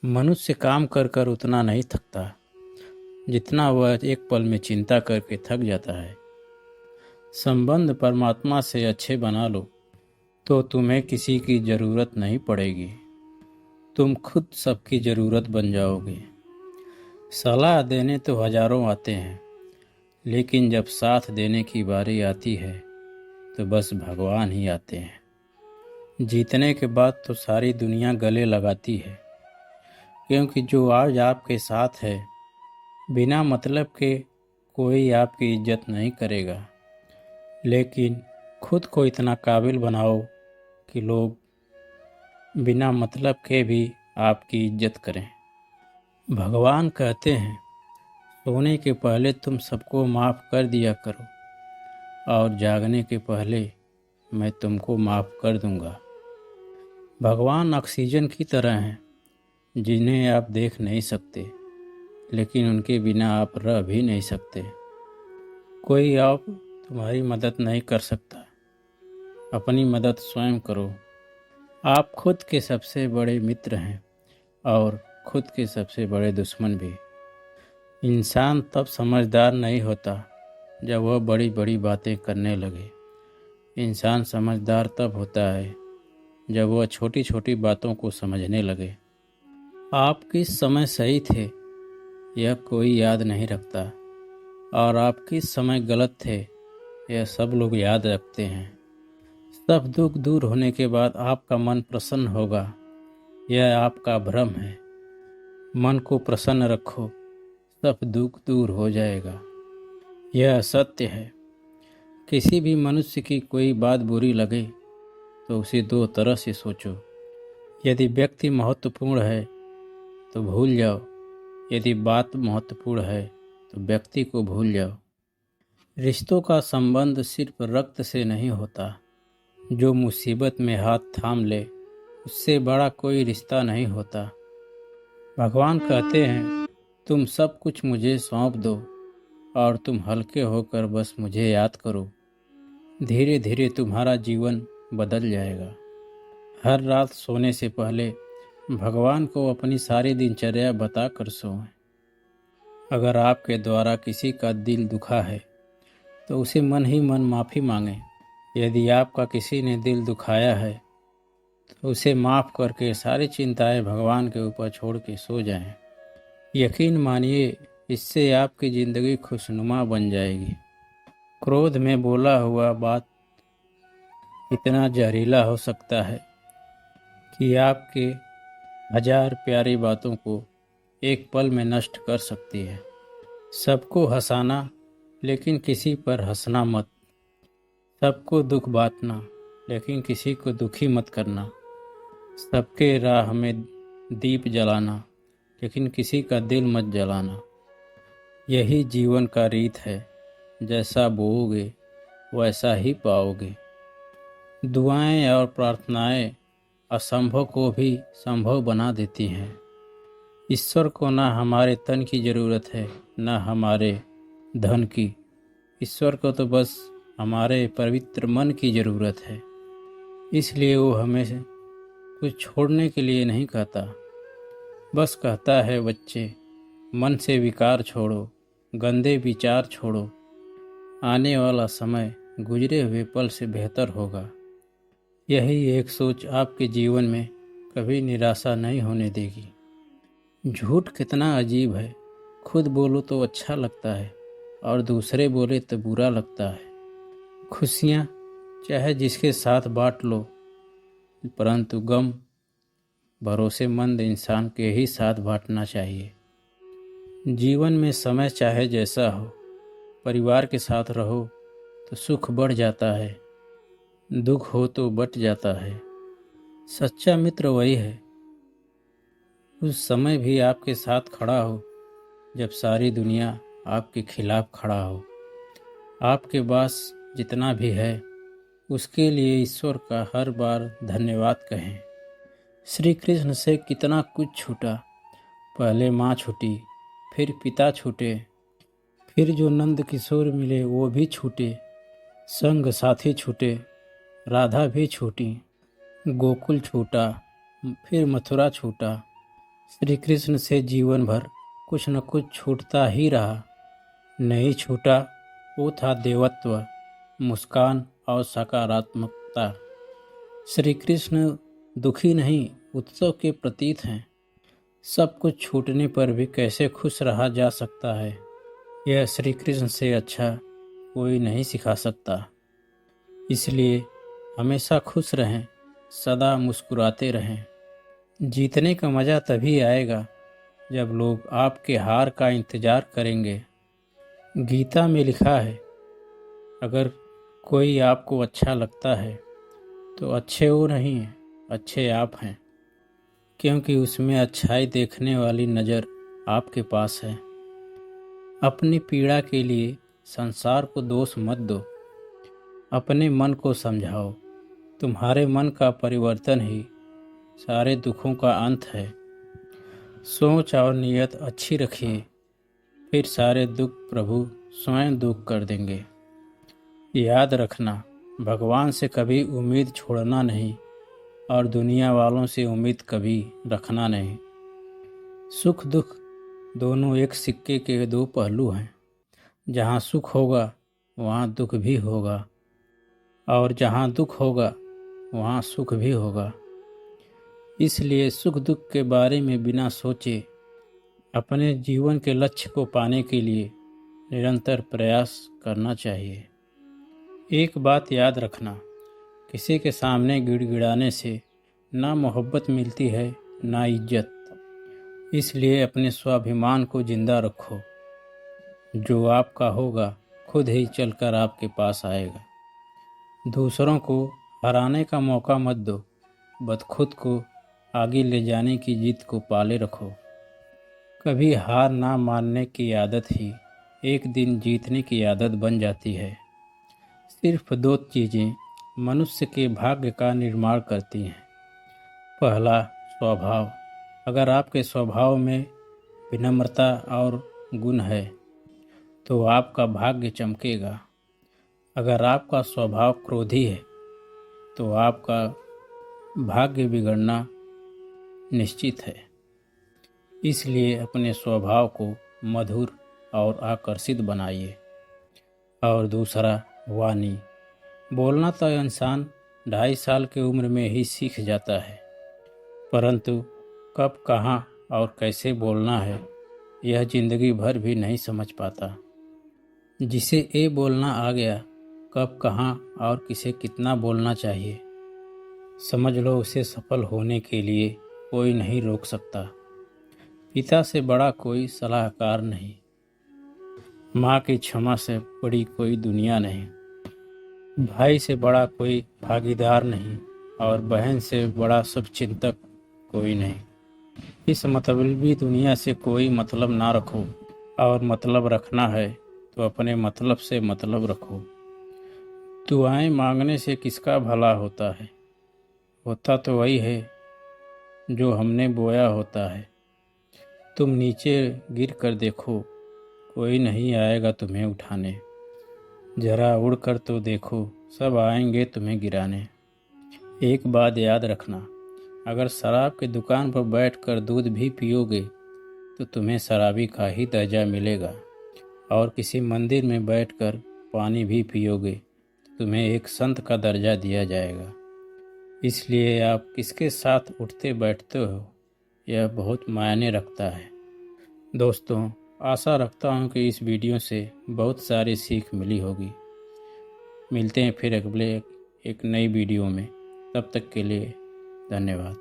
मनुष्य काम कर कर उतना नहीं थकता जितना वह एक पल में चिंता करके थक जाता है। संबंध परमात्मा से अच्छे बना लो तो तुम्हें किसी की ज़रूरत नहीं पड़ेगी। तुम खुद सबकी ज़रूरत बन जाओगे। सलाह देने तो हजारों आते हैं, लेकिन जब साथ देने की बारी आती है तो बस भगवान ही आते हैं। जीतने के बाद तो सारी दुनिया गले लगाती है, क्योंकि जो आज आपके साथ है बिना मतलब के कोई आपकी इज्जत नहीं करेगा। लेकिन खुद को इतना काबिल बनाओ कि लोग बिना मतलब के भी आपकी इज्जत करें। भगवान कहते हैं, सोने के पहले तुम सबको माफ़ कर दिया करो और जागने के पहले मैं तुमको माफ़ कर दूंगा। भगवान ऑक्सीजन की तरह हैं, जिन्हें आप देख नहीं सकते, लेकिन उनके बिना आप रह भी नहीं सकते। कोई आप तुम्हारी मदद नहीं कर सकता, अपनी मदद स्वयं करो। आप खुद के सबसे बड़े मित्र हैं और खुद के सबसे बड़े दुश्मन भी। इंसान तब समझदार नहीं होता जब वह बड़ी बड़ी बातें करने लगे। इंसान समझदार तब होता है जब वह छोटी छोटी बातों को समझने लगे। आप किस समय सही थे यह कोई याद नहीं रखता, और आप किस समय गलत थे यह सब लोग याद रखते हैं। सब दुख दूर होने के बाद आपका मन प्रसन्न होगा, यह आपका भ्रम है। मन को प्रसन्न रखो, सब दुख दूर हो जाएगा, यह सत्य है। किसी भी मनुष्य की कोई बात बुरी लगे तो उसे दो तरह से सोचो। यदि व्यक्ति महत्वपूर्ण है तो भूल जाओ, यदि बात महत्वपूर्ण है तो व्यक्ति को भूल जाओ। रिश्तों का संबंध सिर्फ रक्त से नहीं होता। जो मुसीबत में हाथ थाम ले उससे बड़ा कोई रिश्ता नहीं होता। भगवान कहते हैं, तुम सब कुछ मुझे सौंप दो और तुम हल्के होकर बस मुझे याद करो। धीरे धीरे तुम्हारा जीवन बदल जाएगा। हर रात सोने से पहले भगवान को अपनी सारी दिनचर्या बता कर सोएं। अगर आपके द्वारा किसी का दिल दुखा है तो उसे मन ही मन माफ़ी मांगें। यदि आपका किसी ने दिल दुखाया है तो उसे माफ़ करके सारी चिंताएं भगवान के ऊपर छोड़ के सो जाएं। यकीन मानिए, इससे आपकी ज़िंदगी खुशनुमा बन जाएगी। क्रोध में बोला हुआ बात इतना जहरीला हो सकता है कि आपके हजार प्यारी बातों को एक पल में नष्ट कर सकती है। सबको हंसाना, लेकिन किसी पर हंसना मत। सबको दुख बांटना, लेकिन किसी को दुखी मत करना। सबके राह में दीप जलाना, लेकिन किसी का दिल मत जलाना। यही जीवन का रीत है, जैसा बोओगे वैसा ही पाओगे। दुआएं और प्रार्थनाएं असंभव को भी संभव बना देती हैं। ईश्वर को ना हमारे तन की ज़रूरत है, ना हमारे धन की। ईश्वर को तो बस हमारे पवित्र मन की ज़रूरत है। इसलिए वो हमें कुछ छोड़ने के लिए नहीं कहता, बस कहता है, बच्चे मन से विकार छोड़ो, गंदे विचार छोड़ो। आने वाला समय गुजरे हुए पल से बेहतर होगा। यही एक सोच आपके जीवन में कभी निराशा नहीं होने देगी। झूठ कितना अजीब है, खुद बोलो तो अच्छा लगता है और दूसरे बोले तो बुरा लगता है। खुशियाँ चाहे जिसके साथ बांट लो, परंतु गम भरोसेमंद इंसान के ही साथ बांटना चाहिए। जीवन में समय चाहे जैसा हो, परिवार के साथ रहो तो सुख बढ़ जाता है, दुख हो तो बट जाता है। सच्चा मित्र वही है, उस समय भी आपके साथ खड़ा हो जब सारी दुनिया आपके खिलाफ खड़ा हो। आपके पास जितना भी है उसके लिए ईश्वर का हर बार धन्यवाद कहें। श्री कृष्ण से कितना कुछ छूटा। पहले माँ छूटी, फिर पिता छूटे, फिर जो नंद किशोर मिले वो भी छूटे, संग साथी छूटे, राधा भी छूटी, गोकुल छूटा, फिर मथुरा छूटा, श्री कृष्ण से जीवन भर कुछ न कुछ छूटता ही रहा। नहीं छूटा वो था देवत्व, मुस्कान और सकारात्मकता। श्री कृष्ण दुखी नहीं, उत्सव के प्रतीक हैं। सब कुछ छूटने पर भी कैसे खुश रहा जा सकता है, यह श्री कृष्ण से अच्छा कोई नहीं सिखा सकता। इसलिए हमेशा खुश रहें, सदा मुस्कुराते रहें। जीतने का मज़ा तभी आएगा जब लोग आपके हार का इंतज़ार करेंगे। गीता में लिखा है, अगर कोई आपको अच्छा लगता है तो अच्छे वो नहीं हैं, अच्छे आप हैं, क्योंकि उसमें अच्छाई देखने वाली नज़र आपके पास है। अपनी पीड़ा के लिए संसार को दोष मत दो, अपने मन को समझाओ। तुम्हारे मन का परिवर्तन ही सारे दुखों का अंत है। सोच और नीयत अच्छी रखिए, फिर सारे दुख प्रभु स्वयं दूर कर देंगे। याद रखना, भगवान से कभी उम्मीद छोड़ना नहीं और दुनिया वालों से उम्मीद कभी रखना नहीं। सुख दुख दोनों एक सिक्के के दो पहलू हैं। जहाँ सुख होगा वहाँ दुख भी होगा, और जहाँ दुख होगा वहाँ सुख भी होगा। इसलिए सुख दुख के बारे में बिना सोचे अपने जीवन के लक्ष्य को पाने के लिए निरंतर प्रयास करना चाहिए। एक बात याद रखना, किसी के सामने गिड़गिड़ाने से ना मोहब्बत मिलती है ना इज्जत। इसलिए अपने स्वाभिमान को जिंदा रखो। जो आपका होगा खुद ही चलकर आपके पास आएगा। दूसरों को हराने का मौका मत दो, बस खुद को आगे ले जाने की जिद को पाले रखो। कभी हार ना मानने की आदत ही एक दिन जीतने की आदत बन जाती है। सिर्फ दो चीज़ें मनुष्य के भाग्य का निर्माण करती हैं। पहला, स्वभाव। अगर आपके स्वभाव में विनम्रता और गुण है तो आपका भाग्य चमकेगा। अगर आपका स्वभाव क्रोधी है तो आपका भाग्य बिगड़ना निश्चित है। इसलिए अपने स्वभाव को मधुर और आकर्षित बनाइए। और दूसरा, वाणी। बोलना तो इंसान 2.5 साल की उम्र में ही सीख जाता है, परंतु कब कहाँ और कैसे बोलना है यह जिंदगी भर भी नहीं समझ पाता। जिसे ए बोलना आ गया, कब कहाँ और किसे कितना बोलना चाहिए समझ लो, उसे सफल होने के लिए कोई नहीं रोक सकता। पिता से बड़ा कोई सलाहकार नहीं, माँ की क्षमा से बड़ी कोई दुनिया नहीं, भाई से बड़ा कोई भागीदार नहीं, और बहन से बड़ा शुभचिंतक कोई नहीं। इस मतलबी दुनिया से कोई मतलब ना रखो, और मतलब रखना है तो अपने मतलब से मतलब रखो। दुआएं मांगने से किसका भला होता है? होता तो वही है जो हमने बोया होता है। तुम नीचे गिर कर देखो, कोई नहीं आएगा तुम्हें उठाने। जरा उड़ कर तो देखो, सब आएंगे तुम्हें गिराने। एक बात याद रखना, अगर शराब की दुकान पर बैठकर दूध भी पियोगे तो तुम्हें शराबी का ही दर्जा मिलेगा, और किसी मंदिर में बैठकर पानी भी पियोगे तो तुम्हें एक संत का दर्जा दिया जाएगा। इसलिए आप किसके साथ उठते बैठते हो यह बहुत मायने रखता है। दोस्तों, आशा रखता हूँ कि इस वीडियो से बहुत सारी सीख मिली होगी। मिलते हैं फिर अगले एक नई वीडियो में। तब तक के लिए धन्यवाद।